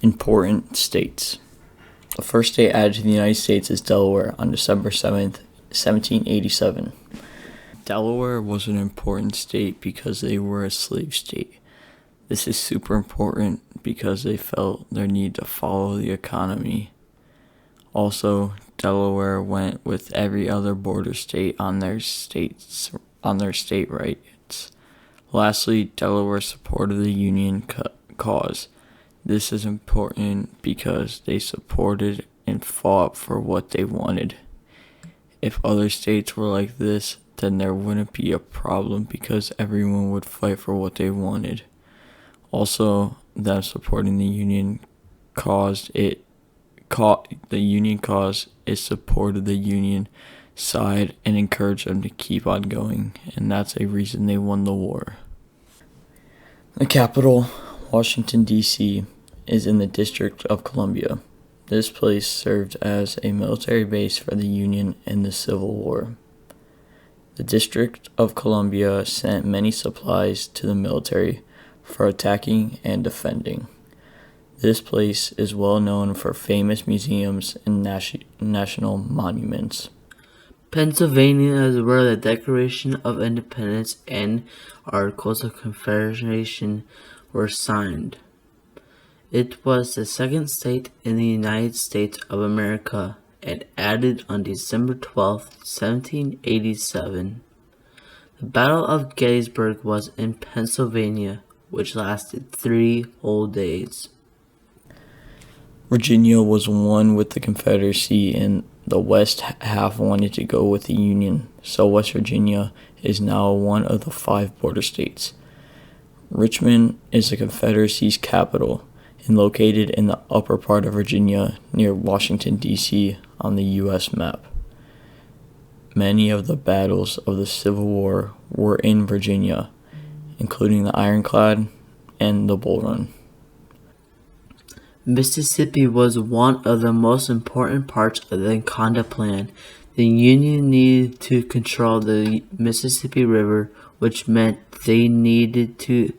Important states. The first state added to the United States is Delaware on December 7th, 1787. Delaware was an important state because they were a slave state. This is super important because they felt their need to follow the economy. Also, Delaware went with every other border state on their state rights. Lastly, Delaware supported the Union cause. This is important because they supported and fought for what they wanted. If other states were like this, then there wouldn't be a problem because everyone would fight for what they wanted. Also, them supporting the Union cause, it supported the Union side and encouraged them to keep on going, and that's a reason they won the war. The capital, Washington, D.C., is in the District of Columbia. This place served as a military base for the Union in the Civil War. The District of Columbia sent many supplies to the military for attacking and defending. This place is well known for famous museums and national monuments. Pennsylvania is where the Declaration of Independence and Articles of Confederation were signed. It was the second state in the United States of America and added on December 12, 1787. The Battle of Gettysburg was in Pennsylvania, which lasted 3 whole days. Virginia was one with the Confederacy, and the West half wanted to go with the Union, so West Virginia is now one of the 5 border states. Richmond is the Confederacy's capital and located in the upper part of Virginia near Washington, D.C. on the U.S. map. Many of the battles of the Civil War were in Virginia, including the Ironclad and the Bull Run. Mississippi was one of the most important parts of the Concord Plan. The Union needed to control the Mississippi River, which meant they needed to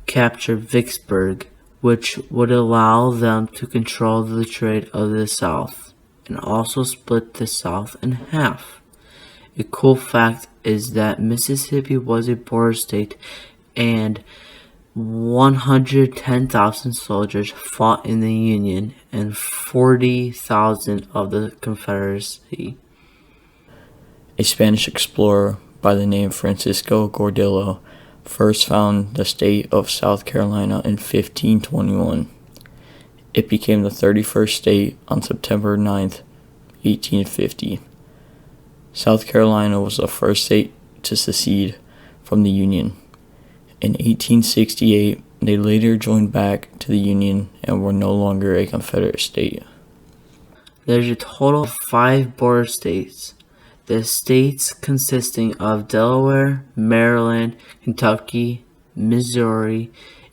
capture Vicksburg, which would allow them to control the trade of the South, and also split the South in half. A cool fact is that Mississippi was a border state, and 110,000 soldiers fought in the Union and 40,000 of the Confederacy. A Spanish explorer by the name Francisco Gordillo first found the state of South Carolina in 1521. It became the 31st state on September 9th, 1850. South Carolina was the first state to secede from the Union. In 1868, they later joined back to the Union and were no longer a Confederate state. There's a total of 5 border states. The states consisting of Delaware, Maryland, Kentucky, Missouri,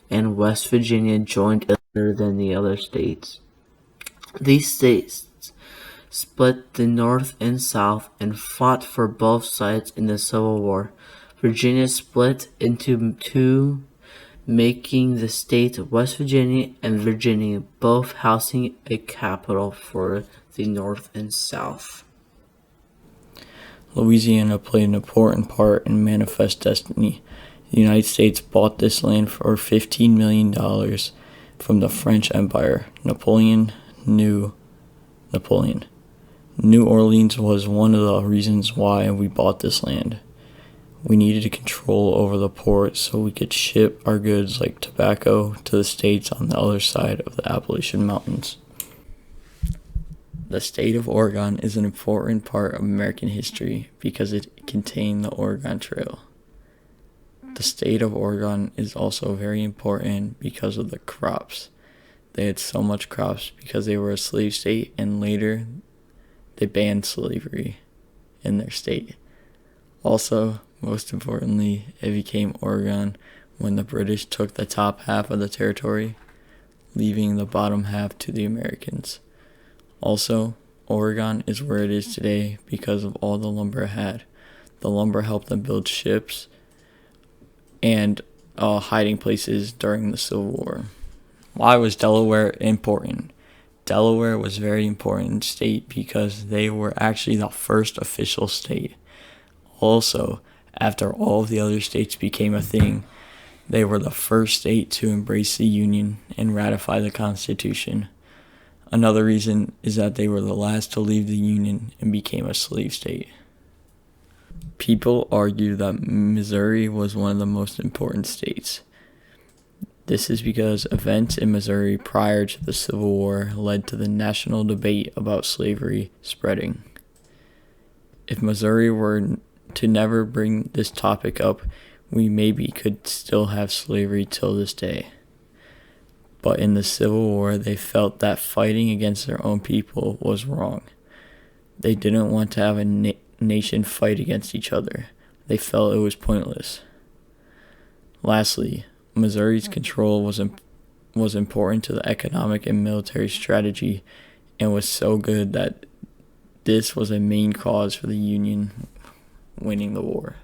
and West Virginia joined later than the other states. These states split the North and South and fought for both sides in the Civil War. Virginia split into 2, making the states West Virginia and Virginia, both housing a capital for the North and South. Louisiana played an important part in Manifest Destiny. The United States bought this land for $15 million from the French Empire. New Orleans was one of the reasons why we bought this land. We needed control over the port so we could ship our goods like tobacco to the states on the other side of the Appalachian Mountains. The state of Oregon is an important part of American history because it contained the Oregon Trail. The state of Oregon is also very important because of the crops. They had so much crops because they were a slave state, and later they banned slavery in their state. Also, most importantly, it became Oregon when the British took the top half of the territory, leaving the bottom half to the Americans. Also, Oregon is where it is today because of all the lumber it had. The lumber helped them build ships and hiding places during the Civil War. Why was Delaware important? Delaware was a very important state because they were actually the first official state. Also, after all of the other states became a thing, they were the first state to embrace the Union and ratify the Constitution. Another reason is that they were the last to leave the Union and became a slave state. People argue that Missouri was one of the most important states. This is because events in Missouri prior to the Civil War led to the national debate about slavery spreading. If Missouri were to never bring this topic up, we maybe could still have slavery till this day. But in the Civil War, they felt that fighting against their own people was wrong. They didn't want to have a nation fight against each other. They felt it was pointless. Lastly, Missouri's control was important to the economic and military strategy and was so good that this was a main cause for the Union winning the war.